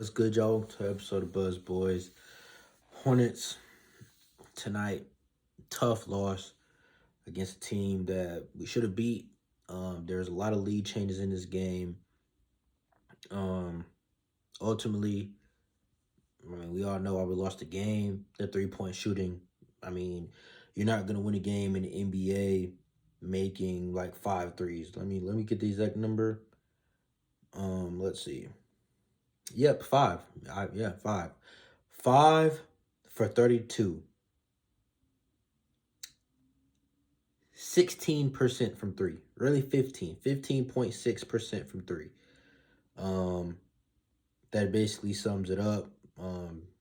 What's good, y'all? To episode of Buzz Boys. Hornets tonight. Tough loss against a team that we should have beat. There's a lot of lead changes in this game. Um, Ultimately, we all know why we lost the game. The 3-point shooting. I mean, you're not gonna win a game in the NBA making like five threes. Let me get the exact number. Let's see. Yep, five. Yeah, five. 5 for 32. 16% from three. Really 15.6% from three. Um that basically sums it up.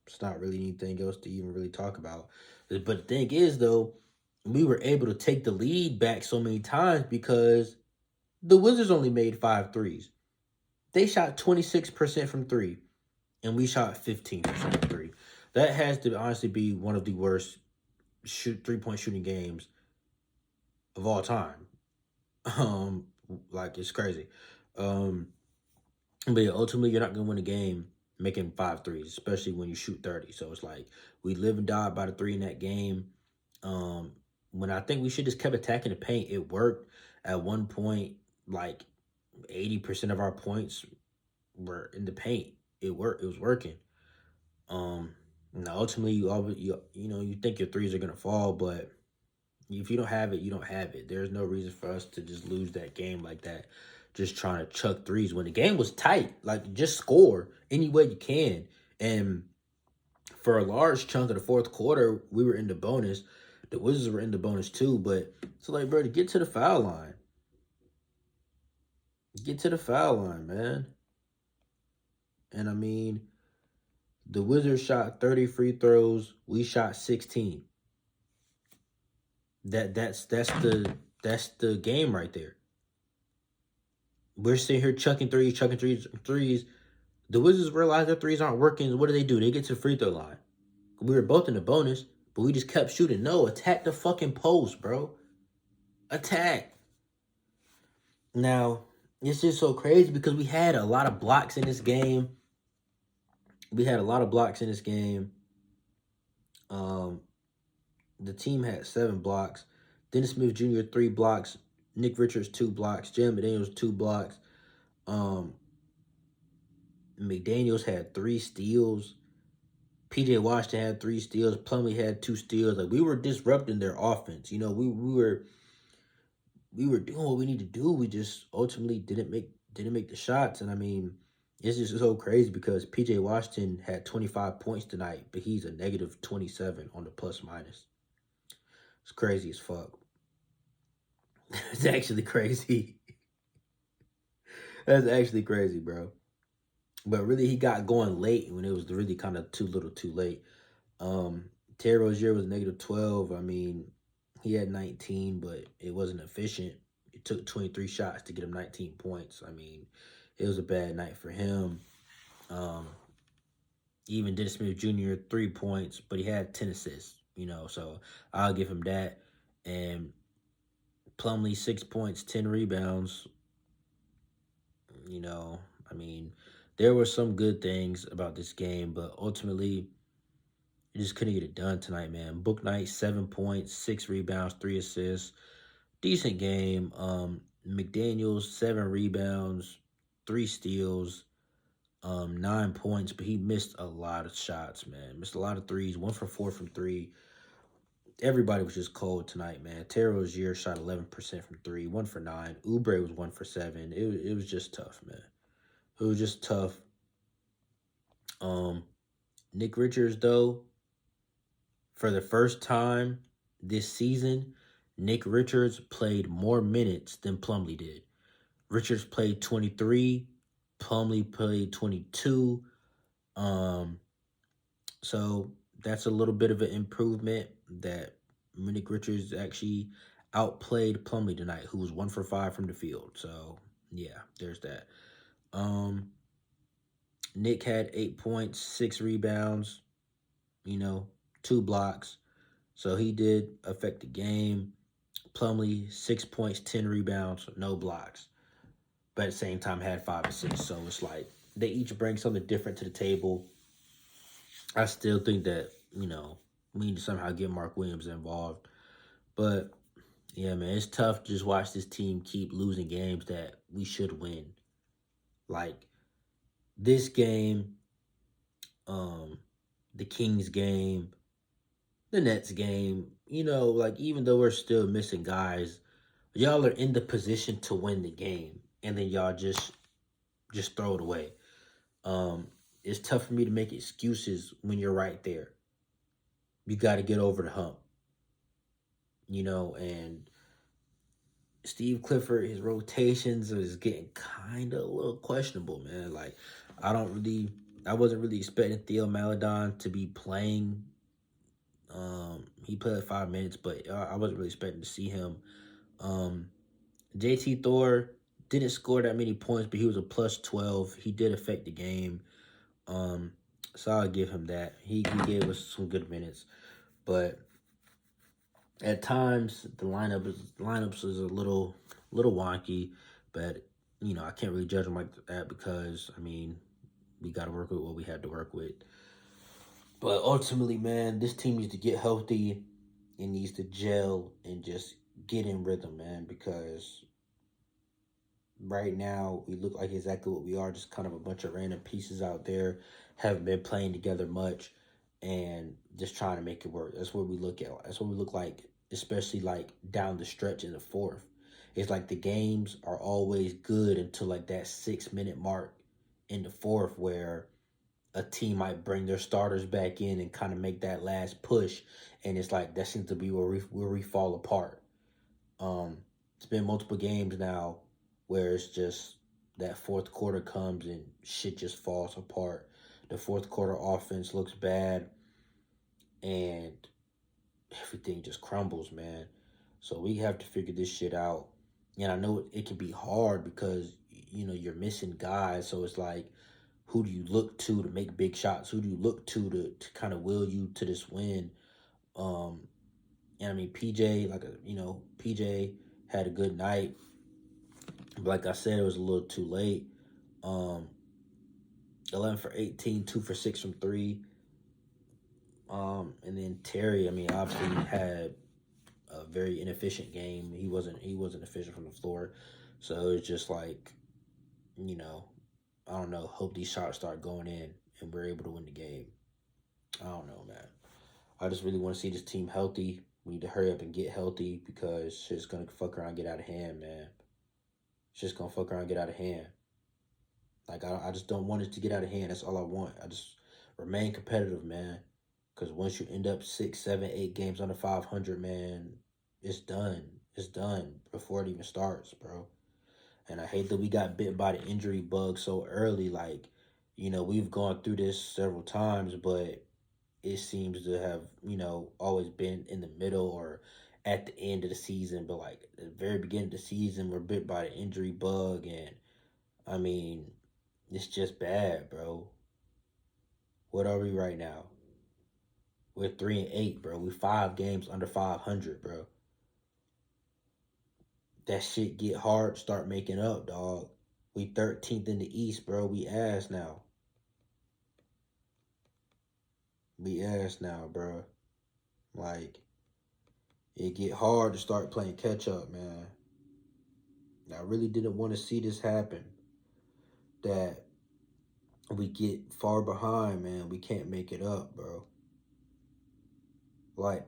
It's not really anything else to even really talk about. But the thing is though, we were able to take the lead back so many times because the Wizards only made five threes. They shot 26% from three, and we shot 15% from three. That has to honestly be one of the worst 3-point shooting games of all time. Um, like it's crazy. Um, but yeah, ultimately you're not gonna win a game making five threes, especially when you shoot 30. So it's like we live and die by the three in that game. Um, when I think we should just kept attacking the paint, it worked. At one point, like 80% of our points were in the paint. It worked. It was working. Um, Now ultimately you always you think your threes are gonna fall, but if you don't have it, you don't have it. There's no reason for us to just lose that game like that, just trying to chuck threes when the game was tight. Like, just score any way you can. And for a large chunk of the fourth quarter, we were in the bonus. The Wizards were in the bonus too. But so, like, bro, to get to the foul line, get to the foul line, man. And I mean, the Wizards shot 30 free throws. We shot 16. That's the game right there. We're sitting here chucking threes. The Wizards realize their threes aren't working. What do? They get to the free throw line. We were both in the bonus, but we just kept shooting. No, attack the fucking post, bro. Attack. Now, it's just so crazy because we had a lot of blocks in this game. We had a lot of blocks in this game. Um, the team had 7 blocks. Dennis Smith Jr. 3 blocks. Nick Richards 2 blocks. Jim McDaniels 2 blocks. Um, McDaniels had 3 steals. PJ Washington had 3 steals. Plumlee had 2 steals. Like, we were disrupting their offense. We were doing what we need to do. We just ultimately didn't make the shots. And I mean, it's just so crazy because PJ Washington had 25 points tonight, but he's a negative 27 on the plus minus. It's crazy as fuck. It's actually crazy. That's actually crazy, bro. But really, he got going late when it was really kind of too little, too late. Um, Terry Rozier was negative 12. I mean, he had 19, but it wasn't efficient. It took 23 shots to get him 19 points. I mean, it was a bad night for him. Um, Even Dennis Smith Jr. 3 points, but he had 10 assists. So I'll give him that. And Plumlee 6 points, 10 rebounds. You know, I mean, there were some good things about this game, but ultimately you just couldn't get it done tonight, man. Book Knight, 7 points, 6 rebounds, 3 assists. Decent game. McDaniels, 7 rebounds, 3 steals, 9 points, but he missed a lot of shots, man. Missed a lot of threes. 1 for 4 from three. Everybody was just cold tonight, man. Terry Rozier shot 11% from three, 1 for 9. Oubre was 1 for 7. It was just tough, man. It was just tough. Um, Nick Richards, though, for the first time this season, Nick Richards played more minutes than Plumlee did. Richards played 23, Plumlee played 22. Um, so that's a little bit of an improvement that Nick Richards actually outplayed Plumlee tonight, who was 1 for 5 from the field. So yeah, there's that. Um, Nick had 8 points, 6 rebounds, you know, 2 blocks. So he did affect the game. Plumlee, 6 points, 10 rebounds, no blocks. But at the same time had 5 assists. So it's like They each bring something different to the table. I still think that, we need to somehow get Mark Williams involved. But yeah, man, it's tough to just watch this team keep losing games that we should win. Like this game, um, the Kings game, the Nets game, like even though we're still missing guys, y'all are in the position to win the game and then y'all just throw it away. Um, it's tough for me to make excuses when you're right there. You got to get over the hump, and Steve Clifford, his rotations is getting kind of a little questionable, man. Like, I wasn't really expecting Theo Maladon to be playing. He played like 5 minutes, but I wasn't really expecting to see him. Um, JT Thor didn't score that many points, but he was a plus 12. He did affect the game. Um, so I'll give him that. He gave us some good minutes, but at times the lineups is a little wonky, but I can't really judge them like that because we got to work with what we had to work with. But ultimately, man, this team needs to get healthy. It needs to gel and just get in rhythm, man, because right now we look like exactly what we are, just kind of a bunch of random pieces out there, haven't been playing together much, and just trying to make it work. That's what we look at. That's what we look like, especially like down the stretch in the fourth. It's like the games are always good until like that 6 minute mark in the fourth where a team might bring their starters back in and kind of make that last push, and it's like that seems to be where we fall apart. Um, it's been multiple games now where it's just that fourth quarter comes and shit just falls apart. The fourth quarter offense looks bad and everything just crumbles, man. So we have to figure this shit out. And I know it can be hard because you're missing guys. So it's like, who do you look to make big shots? Who do you look to kind of will you to this win? Um, and PJ, PJ had a good night. But like I said, it was a little too late. Um, 11 for 18, 2 for 6 from three. And then Terry, obviously had a very inefficient game. He wasn't efficient from the floor. So it's just like, you know, I don't know. Hope these shots start going in and we're able to win the game. I don't know, man. I just really want to see this team healthy. We need to hurry up and get healthy because shit's gonna fuck around and get out of hand, man. It's just gonna fuck around and get out of hand. Like I just don't want it to get out of hand. That's all I want. I just remain competitive, man. Because once you end up 6, 7, 8 games under 500, man, it's done. It's done before it even starts, bro. And I hate that we got bit by the injury bug so early. Like, we've gone through this several times, but it seems to have, always been in the middle or at the end of the season. But like at the very beginning of the season, we're bit by the injury bug. And I mean, it's just bad, bro. What are we right now? We're 3-8, bro. We 5 games under 500, bro. That shit get hard. Start making up, dog. We 13th in the East, bro. We ass now. We ass now, bro. Like, it get hard to start playing catch up, man. I really didn't want to see this happen. That we get far behind, man. We can't make it up, bro. Like,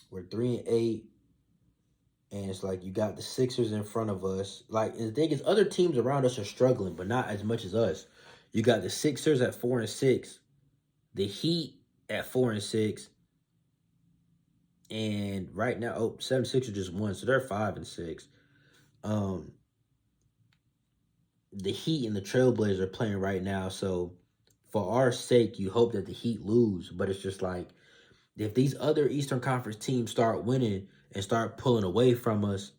we're 3-8, and it's like you got the Sixers in front of us. Like, and the thing is, other teams around us are struggling, but not as much as us. You got the Sixers at 4-6, the Heat at 4-6, and right now, 76ers just won, so they're 5-6. Um, the Heat and the Trailblazers are playing right now, so for our sake, you hope that the Heat lose, but it's just like if these other Eastern Conference teams start winning and start pulling away from us,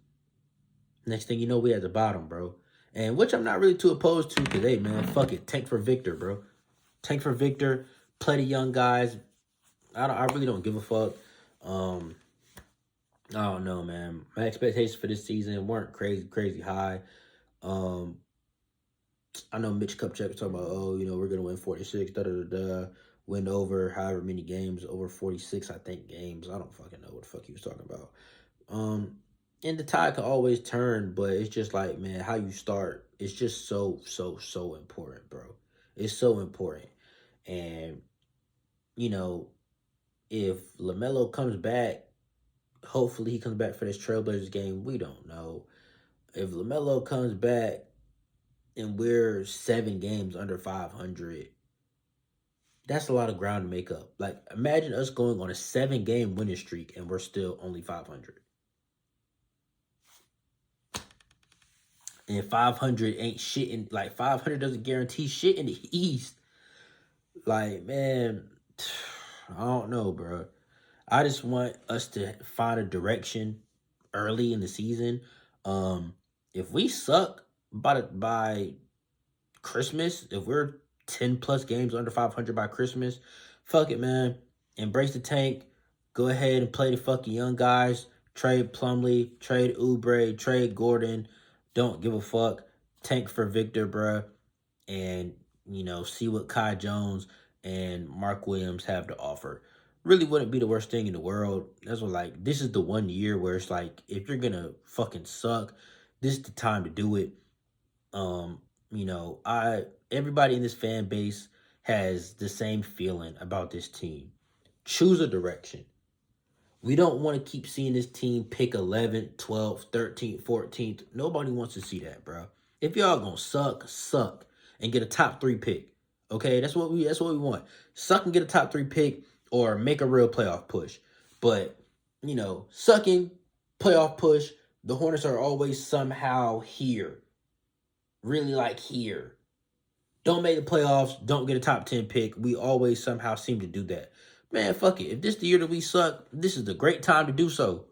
next thing you know, we at the bottom, bro. And which I'm not really too opposed to because, hey, man, fuck it. Tank for Victor, bro. Tank for Victor. Play the young guys. I really don't give a fuck. I don't know, man. My expectations for this season weren't crazy high. Um, I know Mitch Kupchak was talking about, oh, we're gonna win 46, da da da da, win over however many games, over 46, I think games. I don't fucking know what the fuck he was talking about. Um, and the tide can always turn, but it's just like, man, how you start. It's just so important, bro. It's so important, and you know, if LaMelo comes back, hopefully he comes back for this Trailblazers game. We don't know if LaMelo comes back and we're 7 games under 500, that's a lot of ground to make up. Like, imagine us going on a 7 game winning streak and we're still only 500. And 500 ain't shit in, like, 500 doesn't guarantee shit in the East. Like, man, I don't know, bro. I just want us to find a direction early in the season. Um, if we suck by Christmas, if we're 10 plus games under 500 by Christmas, fuck it, man. Embrace the tank. Go ahead and play the fucking young guys. Trade Plumlee, trade Oubre, trade Gordon. Don't give a fuck. Tank for Victor, bruh. And, see what Kai Jones and Mark Williams have to offer. Really wouldn't be the worst thing in the world. That's what, like, this is the one year where it's like, if you're gonna fucking suck, this is the time to do it. um I everybody in this fan base has the same feeling about this team. Choose a direction. We don't want to keep seeing this team pick 11th, 12th, 13th, 14th. Nobody wants to see that, bro. If y'all gonna suck and get a top 3 pick. Okay, that's what we want. Suck and get a top 3 pick, or make a real playoff push. But sucking, playoff push, the Hornets are always somehow here, really, like, here. Don't make the playoffs, don't get a top 10 pick. We always somehow seem to do that. Man, fuck it. If this is the year that we suck, this is the great time to do so.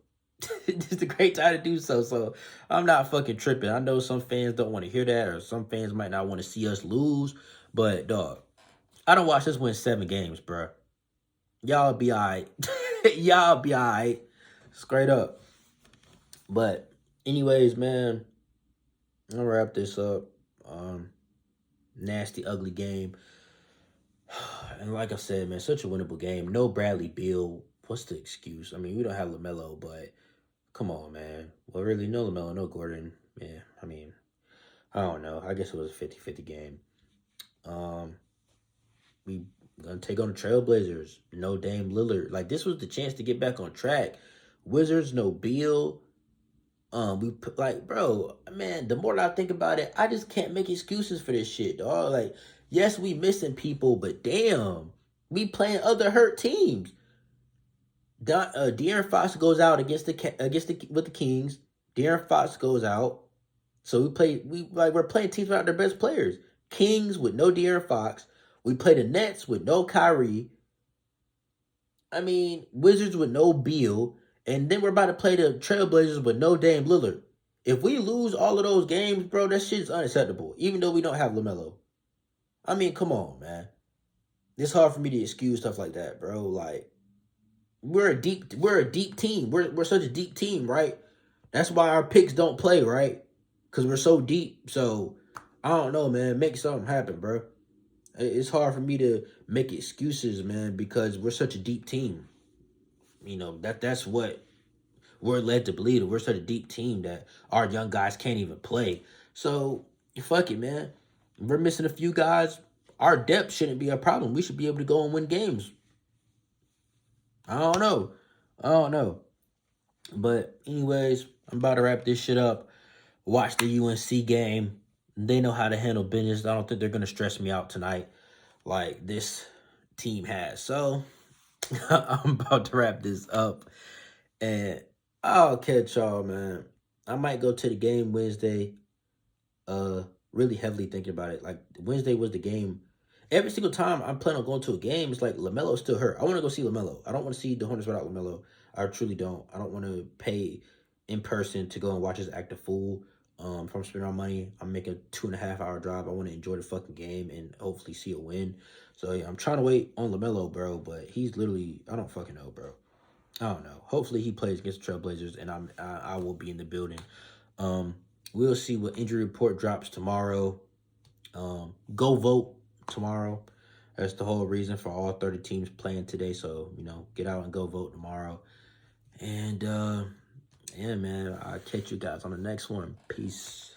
This is the great time to do so. So I'm not fucking tripping. I know some fans don't want to hear that, or some fans might not want to see us lose. But, dog, I don't watch us win 7 games, bro. Y'all be all right. Y'all be all right. Straight up. But, anyways, man, I'll wrap this up. Nasty, ugly game. And like I said, man, such a winnable game. No Bradley Beal. What's the excuse? I mean, we don't have LaMelo, but come on, man. Well, really, no LaMelo, no Gordon. Yeah, I mean, I don't know. I guess it was a 50-50 game. Um, we gonna take on the Trailblazers. No Dame Lillard. Like, this was the chance to get back on track. Wizards, no Beal. We put, like, bro, man, the more that I think about it, I just can't make excuses for this shit, dog. Like, yes, we missing people, but damn, we playing other hurt teams. De'Aaron Fox goes out with the Kings. De'Aaron Fox goes out, so we're playing teams without their best players. Kings with no De'Aaron Fox. We play the Nets with no Kyrie. I mean, Wizards with no Beal, and then we're about to play the Trailblazers with no Dame Lillard. If we lose all of those games, bro, that shit's unacceptable. Even though we don't have LaMelo. I mean, come on, man. It's hard for me to excuse stuff like that, bro. Like, we're a deep team. We're such a deep team, right? That's why our picks don't play, right? Because we're so deep. So I don't know, man. Make something happen, bro. It's hard for me to make excuses, man, because we're such a deep team. That's what we're led to believe, that we're such a deep team that our young guys can't even play. So fuck it, man. We're missing a few guys. Our depth shouldn't be a problem. We should be able to go and win games. I don't know. I don't know. But anyways, I'm about to wrap this shit up. Watch the UNC game. They know how to handle business. I don't think they're gonna stress me out tonight like this team has. So I'm about to wrap this up. And I'll catch y'all, man. I might go to the game Wednesday. Really heavily thinking about it. Like, Wednesday was the game. Every single time I'm planning on going to a game, it's like LaMelo's still hurt. I want to go see LaMelo. I don't want to see the Hornets without LaMelo. I truly don't. I don't want to pay in person to go and watch us act a fool. If I'm spending our money, I'm making a 2.5 hour drive. I want to enjoy the fucking game and hopefully see a win. So yeah, I'm trying to wait on LaMelo, bro. But he's literally, I don't fucking know, bro. I don't know. Hopefully he plays against the Trailblazers, and I will be in the building. We'll see what injury report drops tomorrow. Go vote tomorrow. That's the whole reason for all 30 teams playing today. So, get out and go vote tomorrow. And yeah, man, I'll catch you guys on the next one. Peace.